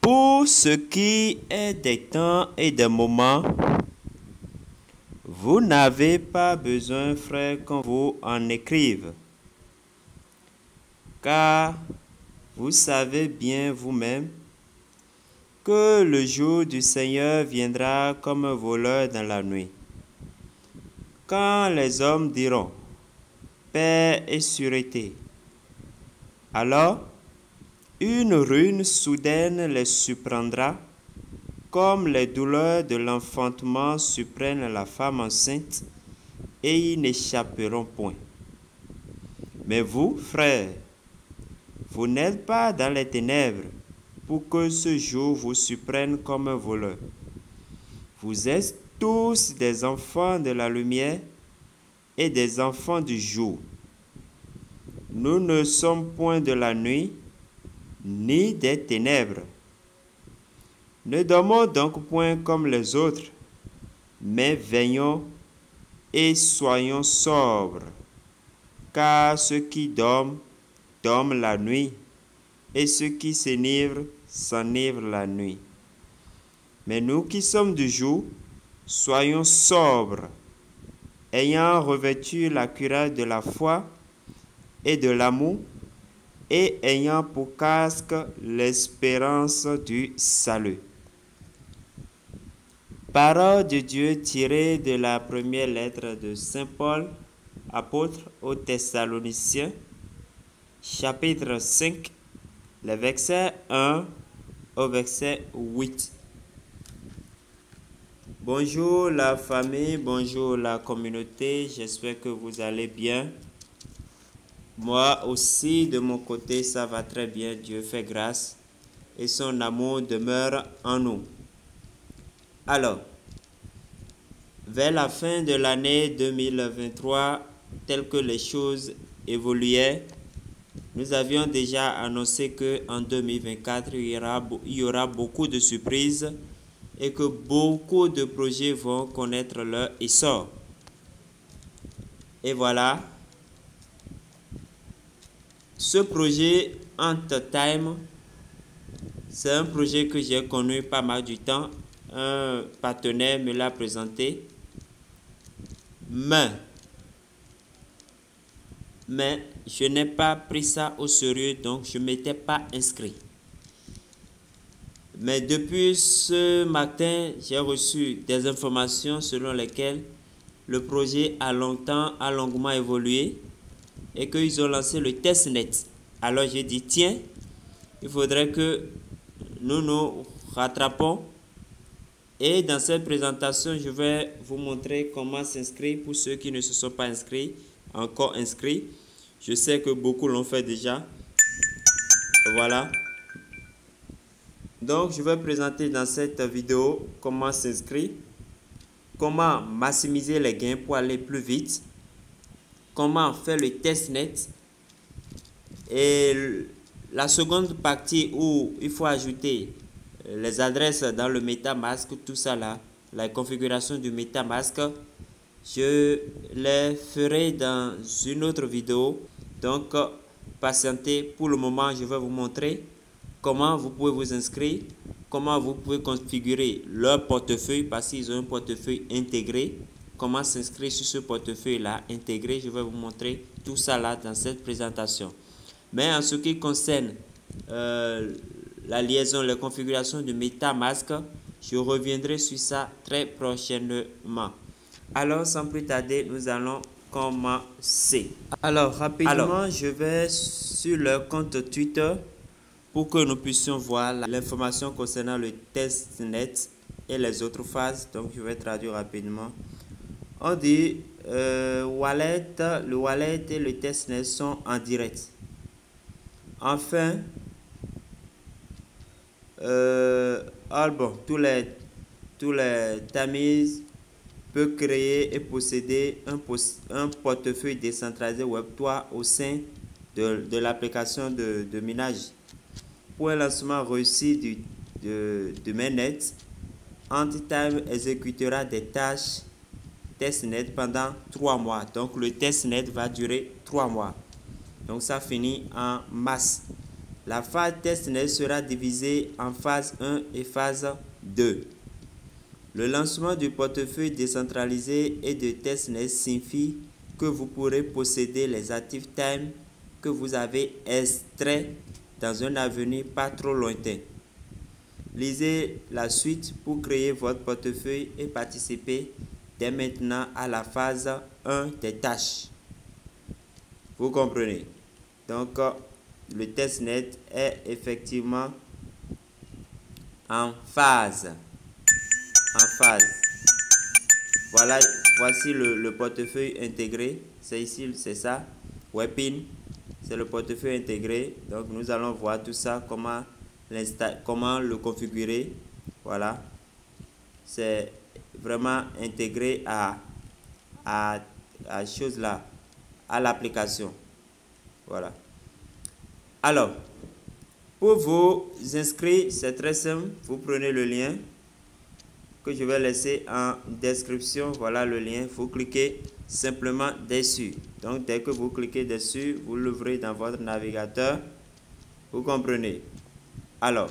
Pour ce qui est des temps et des moments, vous n'avez pas besoin, frères, qu'on vous en écrive, car vous savez bien vous-même que le jour du Seigneur viendra comme un voleur dans la nuit. Quand les hommes diront « paix et sûreté », alors une ruine soudaine les surprendra, comme les douleurs de l'enfantement surprennent la femme enceinte, et ils n'échapperont point. Mais vous, frères, vous n'êtes pas dans les ténèbres, pour que ce jour vous surprenne comme un voleur. Vous êtes tous des enfants de la lumière et des enfants du jour. Nous ne sommes point de la nuit, ni des ténèbres. Ne dormons donc point comme les autres, mais veillons et soyons sobres, car ceux qui dorment, dorment la nuit, et ceux qui s'enivrent, s'enivrent la nuit. Mais nous qui sommes du jour, soyons sobres, ayant revêtu la cuirasse de la foi et de l'amour, et ayant pour casque l'espérance du salut. Parole de Dieu tirée de la première lettre de Saint Paul, apôtre aux Thessaloniciens, chapitre 5, les versets 1 au verset 8. Bonjour la famille, bonjour la communauté, j'espère que vous allez bien. Moi aussi, de mon côté, ça va très bien, Dieu fait grâce et son amour demeure en nous. Alors, vers la fin de l'année 2023, telles que les choses évoluaient, nous avions déjà annoncé qu'en 2024, il y aura beaucoup de surprises et que beaucoup de projets vont connaître leur essor. Et voilà, ce projet Ant-Time, c'est un projet que j'ai connu pas mal du temps. Un partenaire me l'a présenté. Mais je n'ai pas pris ça au sérieux, donc je ne m'étais pas inscrit. Mais depuis ce matin, j'ai reçu des informations selon lesquelles le projet a longuement évolué et qu'ils ont lancé le testnet. Alors j'ai dit, tiens, il faudrait que nous nous rattrapons. Et dans cette présentation, je vais vous montrer comment s'inscrire pour ceux qui ne se sont pas inscrits, encore inscrits. Je sais que beaucoup l'ont fait déjà. Voilà. Donc, je vais présenter dans cette vidéo comment s'inscrire, comment maximiser les gains pour aller plus vite, comment faire le testnet. Et la seconde partie où il faut ajouter les adresses dans le MetaMask, tout ça là, la configuration du MetaMask, je les ferai dans une autre vidéo. Donc, patientez. Pour le moment, je vais vous montrer comment vous pouvez vous inscrire, comment vous pouvez configurer leur portefeuille parce qu'ils ont un portefeuille intégré. Comment s'inscrire sur ce portefeuille-là intégré, je vais vous montrer tout ça là dans cette présentation. Mais en ce qui concerne la liaison, la configuration du MetaMask, je reviendrai sur ça très prochainement. Alors, sans plus tarder, nous allons commencer. Alors, rapidement, je vais sur leur compte Twitter pour que nous puissions voir l'information concernant le testnet et les autres phases. Donc, je vais traduire rapidement. On dit le wallet et le testnet sont en direct. Enfin, tous les Tamiz peuvent créer et posséder un portefeuille décentralisé Web3 au sein de l'application de minage. Pour un lancement réussi de mainnet, Ant-Time exécutera des tâches testnet pendant 3 mois. Donc le testnet va durer 3 mois. Donc ça finit en mars La phase testnet sera divisée en phase 1 et phase 2. Le lancement du portefeuille décentralisé et de testnet signifie que vous pourrez posséder les actifs Time que vous avez extraits dans un avenir pas trop lointain. Lisez la suite pour créer votre portefeuille et participer dès maintenant à la phase 1 des tâches. Vous comprenez? Donc, le testnet est effectivement en phase. Voilà, voici le portefeuille intégré. C'est ici, c'est ça. Webin, c'est le portefeuille intégré. Donc, nous allons voir tout ça, comment le configurer. Voilà. C'est vraiment intégré à chose là, à l'application. Voilà. Alors, pour vous inscrire, c'est très simple. Vous prenez le lien que je vais laisser en description. Voilà le lien. Vous cliquez simplement dessus. Donc, dès que vous cliquez dessus, vous l'ouvrez dans votre navigateur. Vous comprenez? Alors,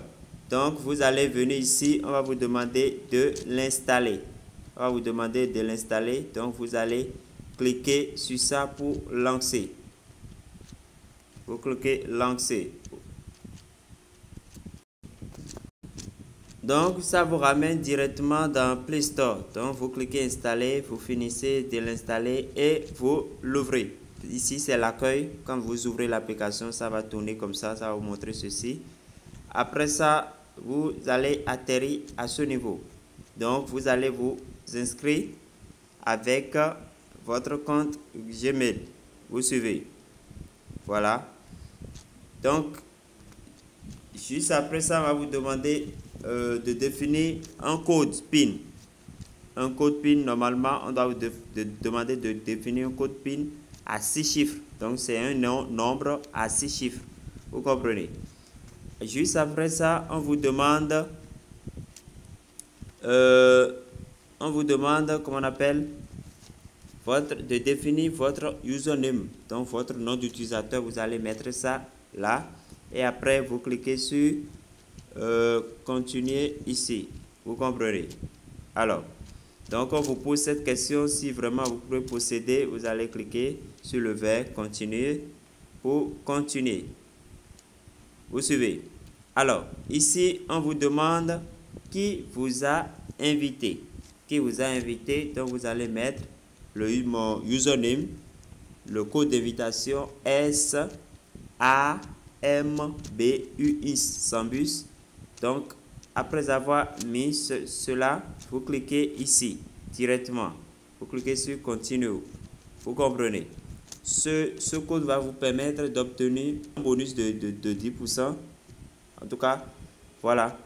donc, vous allez venir ici. On va vous demander de l'installer. On va vous demander de l'installer. Donc, vous allez cliquer sur ça pour lancer. Vous cliquez lancer. Donc, ça vous ramène directement dans Play Store. Donc, vous cliquez installer, vous finissez de l'installer et vous l'ouvrez. Ici, c'est l'accueil. Quand vous ouvrez l'application, ça va tourner comme ça. Ça va vous montrer ceci. Après ça, vous allez atterrir à ce niveau. Donc, vous allez vous inscrire avec votre compte Gmail. Vous suivez. Voilà. Donc, juste après ça, on va vous demander de définir un code PIN. Un code PIN, normalement, on doit vous demander de définir un code PIN à 6 chiffres. Donc, c'est un nombre à 6 chiffres. Vous comprenez? Juste après ça, on vous demande, comment on appelle, de définir votre username. Donc, votre nom d'utilisateur, vous allez mettre ça là. Et après, vous cliquez sur continuer ici. Vous comprenez? Alors, donc on vous pose cette question. Si vraiment vous pouvez posséder, vous allez cliquer sur le verbe continuer pour continuer. Vous suivez? Alors, ici, on vous demande qui vous a invité. Qui vous a invité? Donc, vous allez mettre mon username, le code d'invitation SAMBUS, Sambus. Donc, après avoir mis cela, vous cliquez ici, directement. Vous cliquez sur Continue. Vous comprenez? Ce code va vous permettre d'obtenir un bonus de 10%. En tout cas, voilà.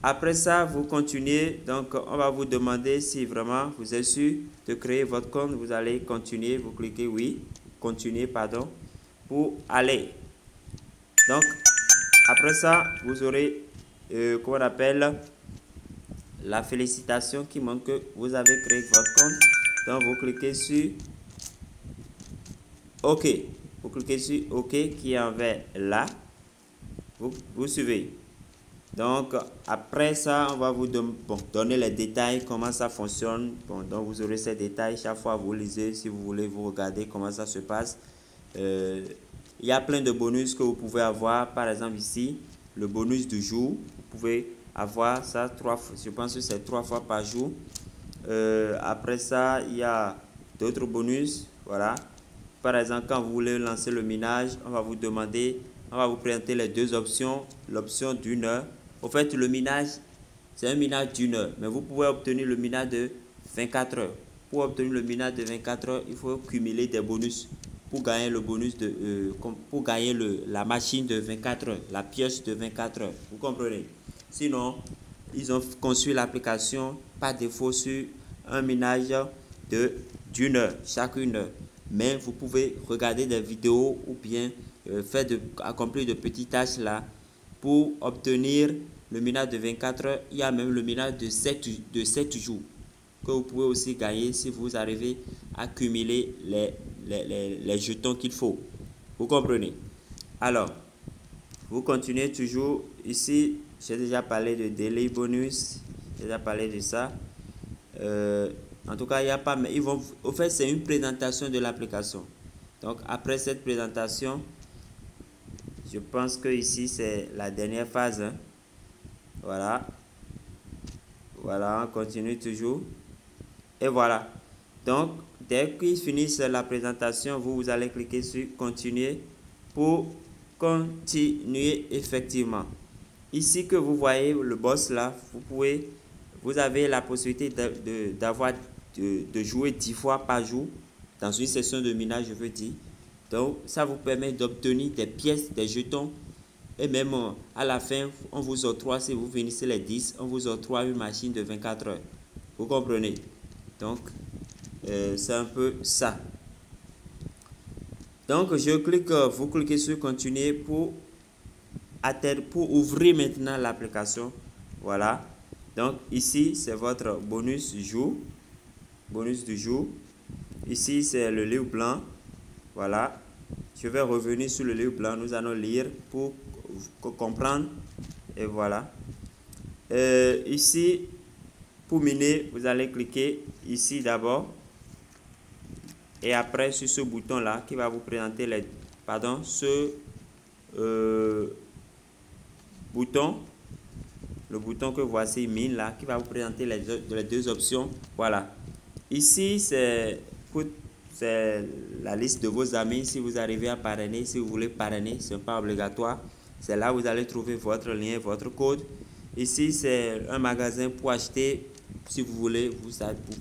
Après ça, vous continuez. Donc, on va vous demander si vraiment vous êtes sûr de créer votre compte. Vous allez continuer. Vous cliquez oui. Continuer, pardon. Pour aller. Donc, après ça, vous aurez, comment on appelle, la félicitation qui montre que vous avez créé votre compte. Donc, vous cliquez sur OK. Vous cliquez sur OK qui est en vert là. Vous suivez. Donc, après ça, on va vous donner les détails, comment ça fonctionne. Bon, donc, vous aurez ces détails. Chaque fois, vous lisez. Si vous voulez, vous regardez comment ça se passe. Il y a plein de bonus que vous pouvez avoir. Par exemple, ici, le bonus du jour. Vous pouvez avoir ça 3 fois. Je pense que c'est 3 fois par jour. Après ça, il y a d'autres bonus. Voilà. Par exemple, quand vous voulez lancer le minage, on va vous demander, on va vous présenter les deux options. L'option d'1 heure. Au fait, le minage, c'est un minage d'1 heure. Mais vous pouvez obtenir le minage de 24 heures. Pour obtenir le minage de 24 heures, il faut cumuler des bonus. Pour gagner le bonus pour gagner la machine de 24 heures, la pièce de 24 heures. Vous comprenez? Sinon, ils ont conçu l'application par défaut sur un minage d'1 heure, chaque 1 heure. Mais vous pouvez regarder des vidéos ou bien accomplir de petites tâches là pour obtenir le minage de 24 heures. Il y a même le minage de 7 jours que vous pouvez aussi gagner si vous arrivez à cumuler les jetons qu'il faut. Vous comprenez? Alors, Vous continuez toujours. Ici, j'ai déjà parlé de Daily Bonus. J'ai déjà parlé de ça. En tout cas, il n'y a pas... Mais ils vont... Au fait, c'est une présentation de l'application. Donc, après cette présentation, je pense que ici, c'est la dernière phase. Hein. Voilà. Voilà, on continue toujours. Et voilà. Donc, dès qu'ils finissent la présentation, vous allez cliquer sur continuer pour continuer effectivement. Ici que vous voyez le boss là, vous avez la possibilité de jouer 10 fois par jour dans une session de minage, je veux dire. Donc, ça vous permet d'obtenir des pièces, des jetons. Et même à la fin, on vous octroie, si vous finissez les 10, on vous octroie une machine de 24 heures. Vous comprenez? Donc, c'est un peu ça. Donc, vous cliquez sur continuer pour ouvrir maintenant l'application. Voilà. Donc, ici, c'est votre bonus du jour. Bonus du jour. Ici, c'est le livre blanc. Voilà. Je vais revenir sur le livre blanc. Nous allons lire pour comprendre. Et voilà. Ici, pour miner, vous allez cliquer ici d'abord. Et après, sur ce bouton-là qui va vous présenter les... Pardon, bouton, le bouton que voici, mine là, qui va vous présenter les deux options. Voilà. Ici, c'est la liste de vos amis. Si vous arrivez à parrainer, si vous voulez parrainer, ce n'est pas obligatoire. C'est là où vous allez trouver votre lien, votre code. Ici, c'est un magasin pour acheter. Si vous voulez, vous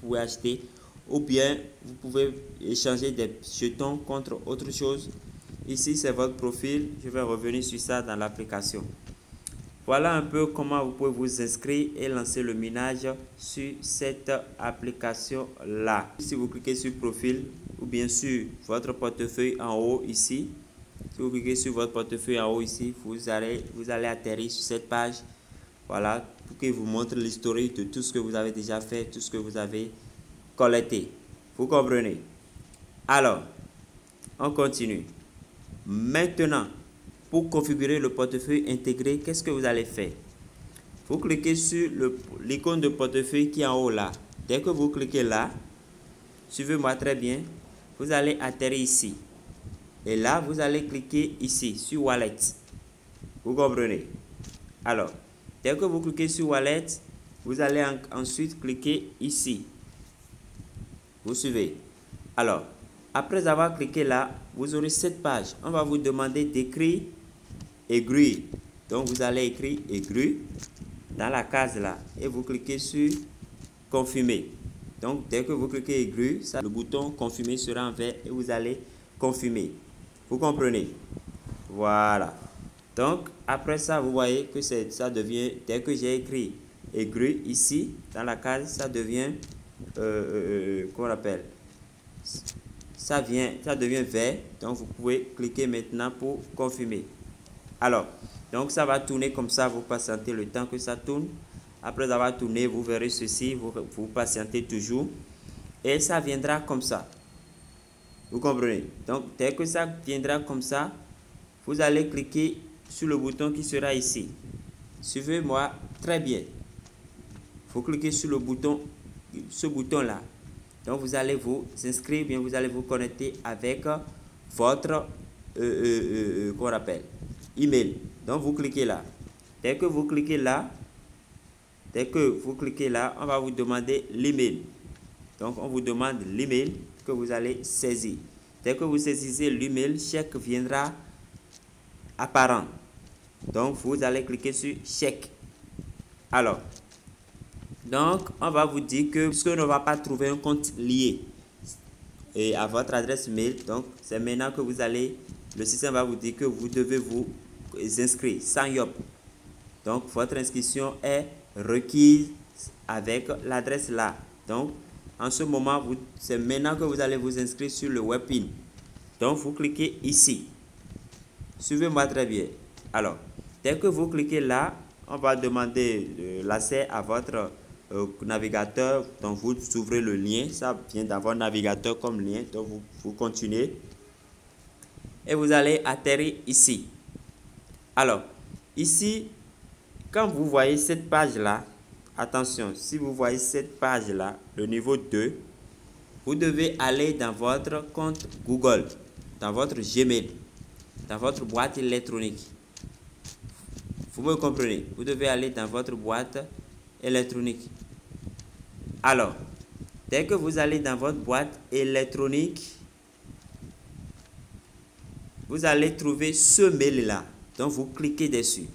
pouvez acheter. Ou bien, vous pouvez échanger des jetons contre autre chose. Ici, c'est votre profil. Je vais revenir sur ça dans l'application. Voilà un peu comment vous pouvez vous inscrire et lancer le minage sur cette application-là. Si vous cliquez sur profil ou bien sur votre portefeuille en haut ici, si vous cliquez sur votre portefeuille en haut ici, vous allez atterrir sur cette page. Voilà, pour qu'il vous montre l'historique de tout ce que vous avez déjà fait, tout ce que vous avez collecté. Vous comprenez? Alors, on continue. Maintenant, pour configurer le portefeuille intégré, qu'est-ce que vous allez faire? Vous cliquez sur l'icône de portefeuille qui est en haut là. Dès que vous cliquez là, suivez-moi très bien, vous allez atterrir ici. Et là, vous allez cliquer ici, sur Wallet. Vous comprenez? Alors, dès que vous cliquez sur Wallet, vous allez ensuite cliquer ici. Vous suivez? Alors, après avoir cliqué là, vous aurez cette page. On va vous demander d'écrire Agree. Donc, vous allez écrire Agree dans la case là. Et vous cliquez sur Confirmer. Donc, dès que vous cliquez Agree, le bouton Confirmer sera en vert et vous allez confirmer. Vous comprenez? Voilà. Donc, après ça, vous voyez que ça devient, dès que j'ai écrit Agree ici, dans la case, ça devient, comment on appelle? Ça devient vert. Donc, vous pouvez cliquer maintenant pour confirmer. Alors, donc ça va tourner comme ça. Vous patientez le temps que ça tourne. Après avoir tourné, vous verrez ceci. Vous patientez toujours. Et ça viendra comme ça. Vous comprenez? Donc, dès que ça viendra comme ça, vous allez cliquer sur le bouton qui sera ici. Suivez-moi très bien. Vous cliquez sur le bouton, ce bouton-là. Donc, vous allez vous inscrire, bien vous allez vous connecter avec votre, qu'on appelle, email. Donc, vous cliquez là. Dès que vous cliquez là, on va vous demander l'email. Donc, on vous demande l'email que vous allez saisir. Dès que vous saisissez l'email, chèque viendra apparent. Donc, vous allez cliquer sur chèque. Alors, donc, on va vous dire que ce ne va pas trouver un compte lié et à votre adresse mail. Donc, c'est maintenant que le système va vous dire que vous devez vous inscrire sans YOP. Donc, votre inscription est requise avec l'adresse là. Donc, en ce moment, c'est maintenant que vous allez vous inscrire sur le WebIn. Donc, vous cliquez ici. Suivez-moi très bien. Alors, dès que vous cliquez là, on va demander l'accès à votre navigateur. Donc, vous ouvrez le lien. Ça vient d'avoir navigateur comme lien. Donc, vous continuez. Et vous allez atterrir ici. Alors, ici, quand vous voyez cette page-là, attention, si vous voyez cette page-là, le niveau 2, vous devez aller dans votre compte Google, dans votre Gmail, dans votre boîte électronique. Vous me comprenez? Vous devez aller dans votre boîte électronique. Alors, dès que vous allez dans votre boîte électronique, vous allez trouver ce mail-là. Donc, vous cliquez dessus.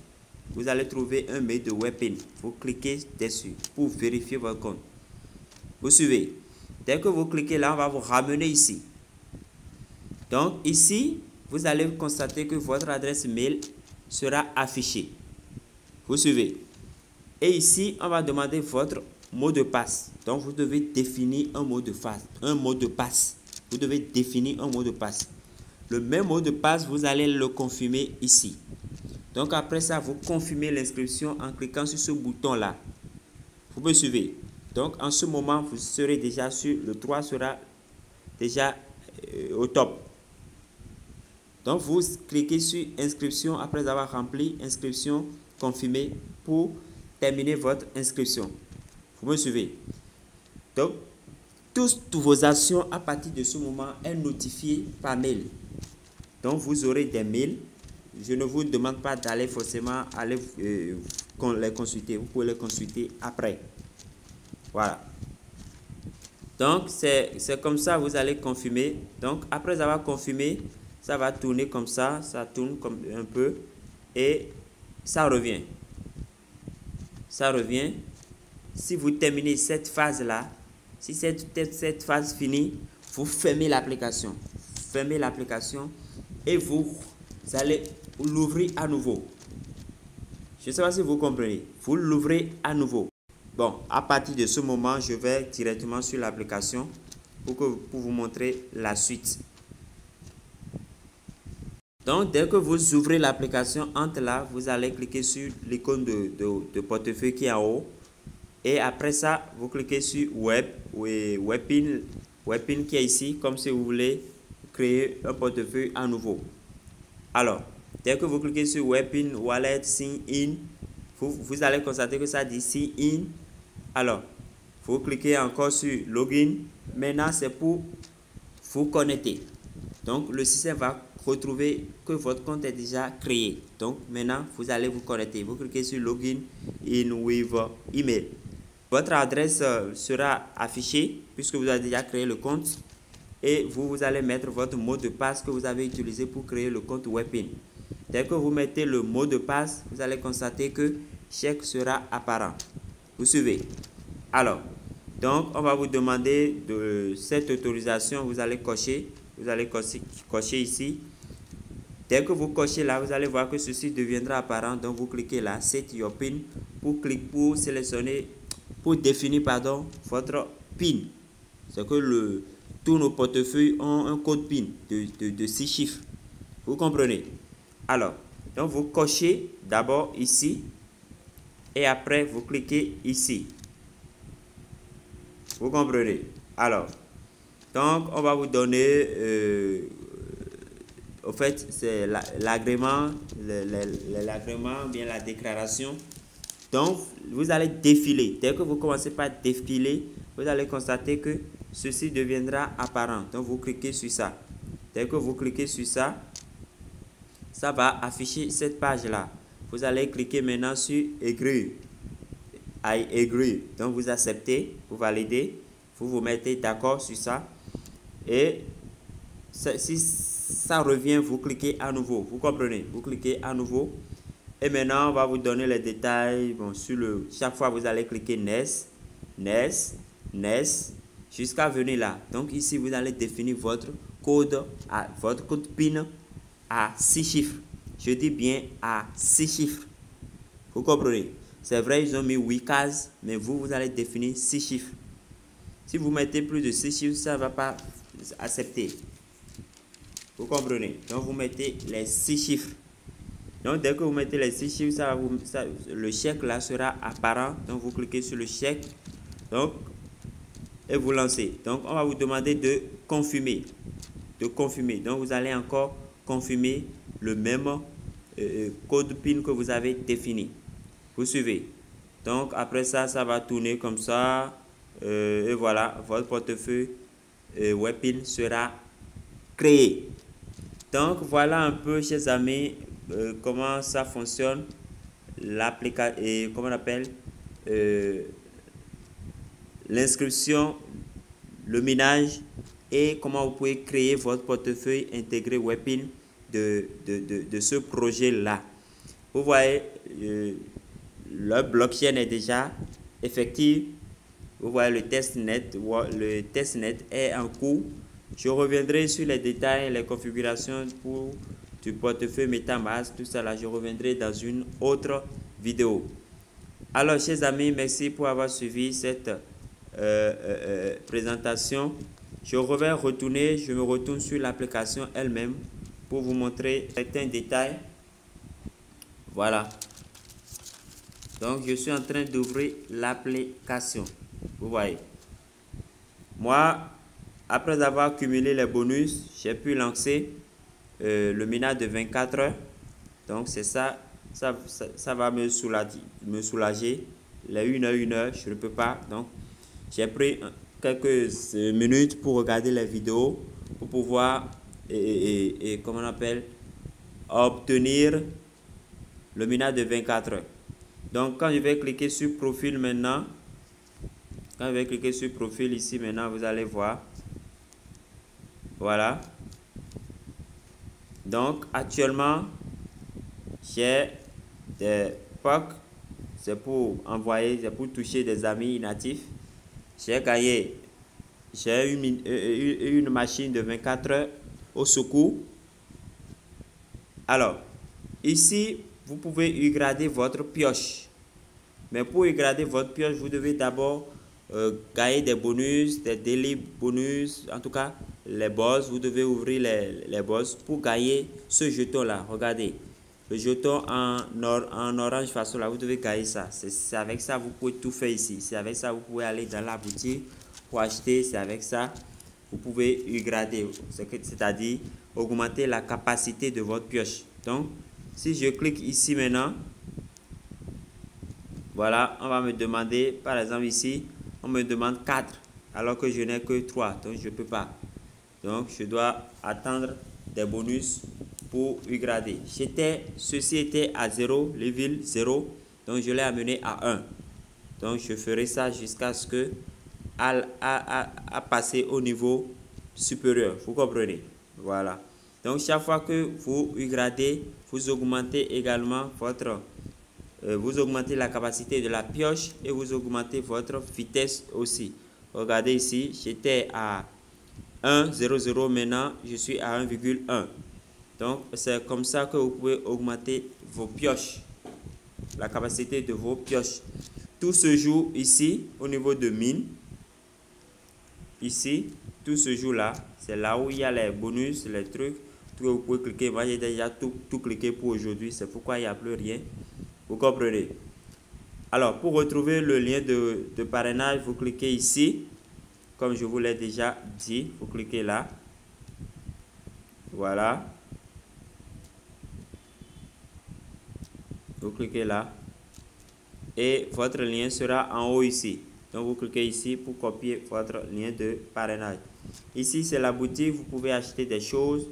Vous allez trouver un mail de Webpin. Vous cliquez dessus pour vérifier votre compte. Vous suivez. Dès que vous cliquez là, on va vous ramener ici. Donc, ici, vous allez constater que votre adresse mail sera affichée. Vous suivez. Et ici, on va demander votre mot de passe. Donc, vous devez définir un mot de passe. Vous devez définir un mot de passe. Le même mot de passe, vous allez le confirmer ici. Donc, après ça, vous confirmez l'inscription en cliquant sur ce bouton-là. Vous me suivez. Donc, en ce moment, vous serez déjà sur le 3 sera déjà au top. Donc, vous cliquez sur inscription après avoir rempli inscription confirmée pour terminer votre inscription. Vous me suivez. Donc, toutes vos actions à partir de ce moment sont notifiées par mail. Donc, vous aurez des mails. Je ne vous demande pas d'aller forcément aller les consulter. Vous pouvez les consulter après. Voilà. Donc, c'est comme ça vous allez confirmer. Donc, après avoir confirmé, ça va tourner comme ça. Ça tourne comme un peu. Et ça revient. Ça revient. Si vous terminez cette phase-là, si cette phase finit, vous fermez l'application. Fermez l'application et vous allez l'ouvrir à nouveau. Je ne sais pas si vous comprenez. Vous l'ouvrez à nouveau. Bon, à partir de ce moment, je vais directement sur l'application pour vous montrer la suite. Donc, dès que vous ouvrez l'application, entre là, vous allez cliquer sur l'icône de portefeuille qui est en haut. Et après ça, vous cliquez sur Webpin qui est ici, comme si vous voulez créer un portefeuille à nouveau. Alors, dès que vous cliquez sur Webpin Wallet Sign In, vous allez constater que ça dit Sign In. Alors, vous cliquez encore sur Login. Maintenant, c'est pour vous connecter. Donc, le système va retrouver que votre compte est déjà créé. Donc, maintenant, vous allez vous connecter. Vous cliquez sur Login in with email. Votre adresse sera affichée puisque vous avez déjà créé le compte. Et vous allez mettre votre mot de passe que vous avez utilisé pour créer le compte Webpin. Dès que vous mettez le mot de passe, vous allez constater que chèque sera apparent. Vous suivez. Alors, donc, on va vous demander de cette autorisation. Vous allez cocher. Vous allez cocher ici. Dès que vous cochez là, vous allez voir que ceci deviendra apparent. Donc, vous cliquez là, Set Your PIN pour sélectionner, pour définir, votre PIN. C'est que tous nos portefeuilles ont un code PIN de 6 chiffres. Vous comprenez? Alors, donc vous cochez d'abord ici et après vous cliquez ici. Vous comprenez? Alors, donc on va vous donner, au fait, c'est l'agrément, l'agrément, bien la déclaration. Donc, vous allez défiler. Dès que vous commencez par défiler, vous allez constater que ceci deviendra apparent. Donc, vous cliquez sur ça. Dès que vous cliquez sur ça, ça va afficher cette page-là. Vous allez cliquer maintenant sur Agree. I agree. Donc, vous acceptez, vous validez, vous mettez d'accord sur ça. Et si ça revient, vous cliquez à nouveau. Vous comprenez? Vous cliquez à nouveau. Et maintenant, on va vous donner les détails. Bon, chaque fois, vous allez cliquer Next, Next, Next, jusqu'à venir là. Donc, ici, vous allez définir votre code PIN à 6 chiffres. Je dis bien à 6 chiffres. Vous comprenez? C'est vrai, ils ont mis 8 cases, mais vous allez définir 6 chiffres. Si vous mettez plus de 6 chiffres, ça ne va pas accepter. Vous comprenez? Donc, vous mettez les 6 chiffres. Donc, dès que vous mettez les 6 chiffres, le chèque là sera apparent. Donc, vous cliquez sur le chèque. Donc, et vous lancez. Donc, on va vous demander de confirmer. Donc, vous allez encore confirmer le même code PIN que vous avez défini. Vous suivez. Donc après ça, ça va tourner comme ça. Et voilà, votre portefeuille WebPin sera créé. Donc voilà un peu, chers amis, comment ça fonctionne, l'application et comment on appelle l'inscription, le minage et comment vous pouvez créer votre portefeuille intégré WebPin de ce projet-là. Vous voyez, le blockchain est déjà effectif. Vous voyez, le testnet est en cours. Je reviendrai sur les détails, les configurations du portefeuille MetaMask, tout ça là, je reviendrai dans une autre vidéo. Alors, chers amis, merci pour avoir suivi cette présentation. Je me retourne sur l'application elle-même pour vous montrer certains détails. Voilà. Donc, je suis en train d'ouvrir l'application. Vous voyez. Moi, après avoir cumulé les bonus, j'ai pu lancer le minage de 24 heures. Donc, c'est ça. Ça va me soulager. Les 1 heure, je ne peux pas. Donc, j'ai pris quelques minutes pour regarder les vidéos, pour pouvoir, comment on appelle, obtenir le minage de 24 heures. Donc, quand je vais cliquer sur profil maintenant, quand je vais cliquer sur profil ici maintenant, vous allez voir. Voilà. Donc, actuellement, j'ai des POC. C'est pour envoyer, c'est pour toucher des amis inactifs. J'ai gagné, j'ai une machine de 24 heures au secours. Alors, ici, vous pouvez upgrader votre pioche. Mais pour upgrader votre pioche, vous devez d'abord gagner des bonus, des daily bonus, en tout cas, les boss. Vous devez ouvrir les boss pour gagner ce jeton-là. Regardez, le jeton en orange façon là, vous devez gagner ça. C'est avec ça vous pouvez tout faire ici. C'est avec ça vous pouvez aller dans la boutique pour acheter. C'est avec ça vous pouvez upgrader, c'est-à-dire augmenter la capacité de votre pioche. Donc, si je clique ici maintenant, voilà, on va me demander, par exemple ici, on me demande 4, alors que je n'ai que 3, donc je ne peux pas. Donc, je dois attendre des bonus pour upgrader. Ceci était à 0, level 0, donc je l'ai amené à 1. Donc, je ferai ça jusqu'à ce que à passer au niveau supérieur. Vous comprenez? Voilà. Donc, chaque fois que vous upgradez, vous augmentez également vous augmentez la capacité de la pioche et vous augmentez votre vitesse aussi. Regardez ici, j'étais à 1,00, maintenant je suis à 1,1. Donc, c'est comme ça que vous pouvez augmenter vos pioches, la capacité de vos pioches. Tout se joue ici au niveau de mine. Ici, tout se joue là. C'est là où il y a les bonus, les trucs. Tout que vous pouvez cliquer. Moi, j'ai déjà tout cliqué pour aujourd'hui. C'est pourquoi il n'y a plus rien. Vous comprenez? Alors, pour retrouver le lien de parrainage, vous cliquez ici. Comme je vous l'ai déjà dit, vous cliquez là. Voilà. Vous cliquez là. Et votre lien sera en haut ici. Donc, vous cliquez ici pour copier votre lien de parrainage. Ici, c'est la boutique. Vous pouvez acheter des choses.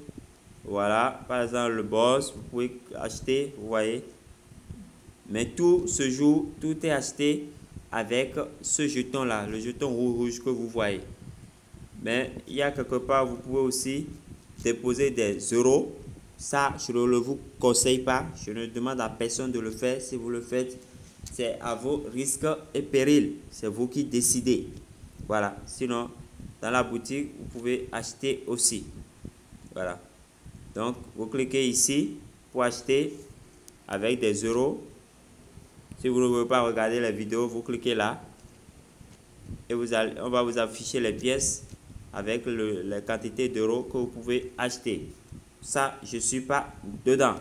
Voilà. Par exemple, le boss, vous pouvez acheter. Vous voyez. Mais tout se joue, tout est acheté avec ce jeton-là, le jeton rouge que vous voyez. Mais il y a quelque part, vous pouvez aussi déposer des euros. Ça, je ne le vous conseille pas. Je ne demande à personne de le faire. Si vous le faites, c'est à vos risques et périls. C'est vous qui décidez. Voilà. Sinon, dans la boutique, vous pouvez acheter aussi. Voilà. Donc, vous cliquez ici pour acheter avec des euros. Si vous ne voulez pas regarder la vidéo, vous cliquez là et on va vous afficher les pièces avec la quantité d'euros que vous pouvez acheter. Ça, je ne suis pas dedans.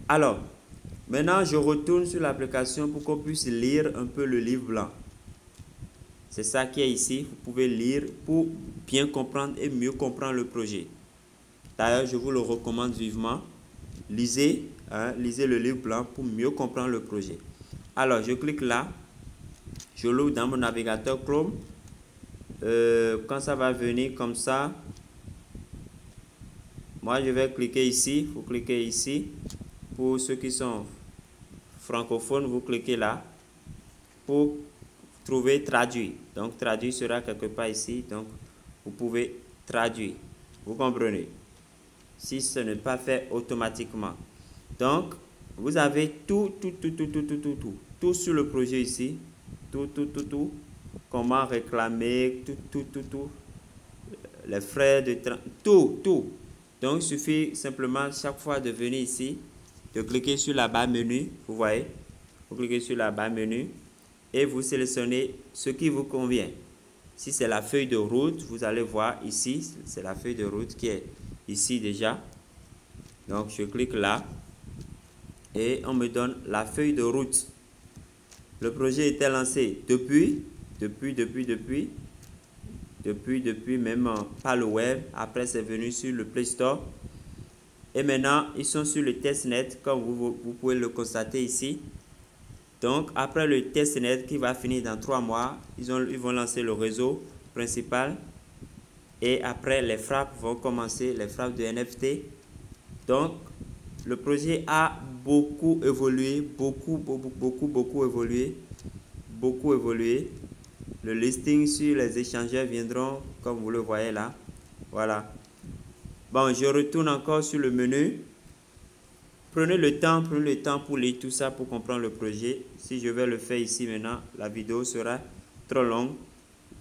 Alors, maintenant, je retourne sur l'application pour qu'on puisse lire un peu le livre blanc. C'est ça qui est ici. Vous pouvez lire pour bien comprendre et mieux comprendre le projet. D'ailleurs, je vous le recommande vivement. lisez, hein, lisez le livre blanc pour mieux comprendre le projet. Alors, je clique là. Je l'ouvre dans mon navigateur Chrome. Quand ça va venir comme ça, moi je vais cliquer ici. Vous cliquez ici. Pour ceux qui sont francophones, vous cliquez là pour trouver traduire. Donc traduire sera quelque part ici. Donc vous pouvez traduire. Vous comprenez? Si ce n'est pas fait automatiquement. Donc vous avez tout sur le projet ici. Tout. Comment réclamer, tout. Les frais de tout. Donc, il suffit simplement chaque fois de venir ici, de cliquer sur la barre menu, vous voyez, vous cliquez sur la barre menu et vous sélectionnez ce qui vous convient. Si c'est la feuille de route, vous allez voir ici, c'est la feuille de route qui est ici déjà. Donc, je clique là et on me donne la feuille de route. Le projet était lancé depuis, même par le web. Après, c'est venu sur le Play Store. Et maintenant, ils sont sur le testnet, comme vous pouvez le constater ici. Donc, après le testnet qui va finir dans 3 mois, ils vont lancer le réseau principal. Et après, les frappes vont commencer, les frappes de NFT. Donc, le projet a beaucoup évolué, beaucoup évolué. Le listing sur les échangeurs viendront, comme vous le voyez là. Voilà. Bon, je retourne encore sur le menu. Prenez le temps pour lire tout ça, pour comprendre le projet. Si je vais le faire ici maintenant, la vidéo sera trop longue.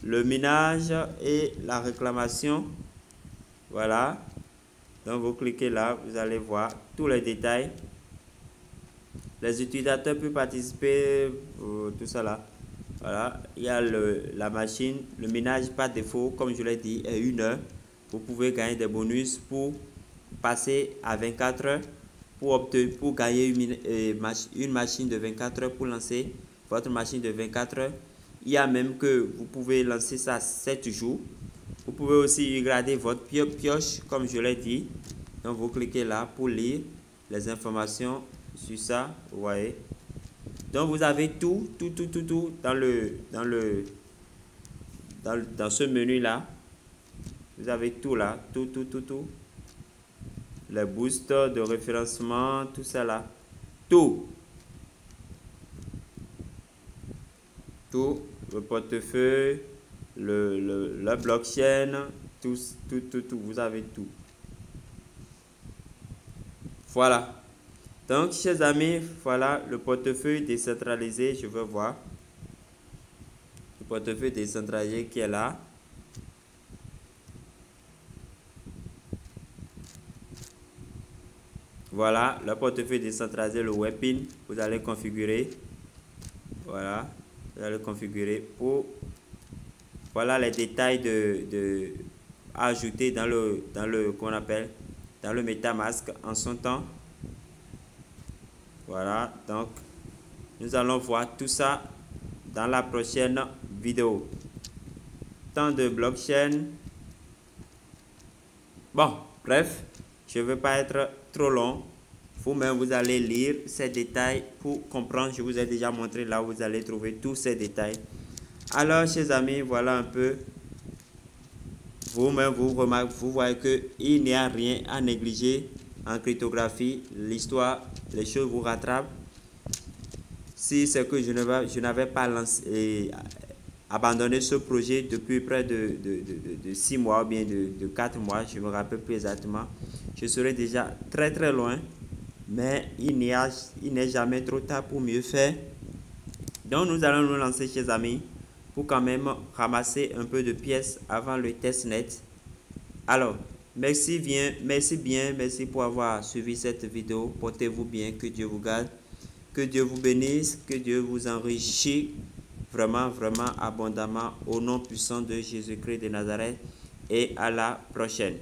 Le minage et la réclamation. Voilà. Donc, vous cliquez là, vous allez voir tous les détails. Les utilisateurs peuvent participer, tout ça là. Voilà, il y a la machine, le minage par défaut, comme je l'ai dit, est 1 heure. Vous pouvez gagner des bonus pour passer à 24 heures, pour gagner une machine de 24 heures, pour lancer votre machine de 24 heures. Il y a même que vous pouvez lancer ça 7 jours. Vous pouvez aussi regarder votre pioche, comme je l'ai dit. Donc, vous cliquez là pour lire les informations sur ça, vous voyez. Donc, vous avez tout dans ce menu-là. Vous avez tout là, tout. Les boosters de référencement, tout ça là. Tout. Le portefeuille, la blockchain, tout. Vous avez tout. Voilà. Donc, chers amis, voilà le portefeuille décentralisé. Je veux voir le portefeuille décentralisé qui est là. Voilà le portefeuille décentralisé, le Webpin. Vous allez configurer. Voilà, vous allez configurer pour. Voilà les détails à ajouter dans qu'on appelle dans le MetaMask en son temps. Voilà, donc nous allons voir tout ça dans la prochaine vidéo. Temps de blockchain. Bon, bref, je ne veux pas être trop long. Vous-même, vous allez lire ces détails pour comprendre. Je vous ai déjà montré là où vous allez trouver tous ces détails. Alors, chers amis, voilà un peu. Vous-même, vous voyez qu'il n'y a rien à négliger en cryptographie. L'histoire, les choses vous rattrapent. Si c'est que je n'avais pas abandonné ce projet depuis près de 6 mois ou bien de 4 mois, je ne me rappelle plus exactement, je serais déjà très loin. Mais il n'est jamais trop tard pour mieux faire. Donc nous allons nous lancer, chers amis, pour quand même ramasser un peu de pièces avant le testnet. Alors, merci pour avoir suivi cette vidéo. Portez-vous bien, que Dieu vous garde, que Dieu vous bénisse, que Dieu vous enrichisse vraiment abondamment au nom puissant de Jésus-Christ de Nazareth, et à la prochaine.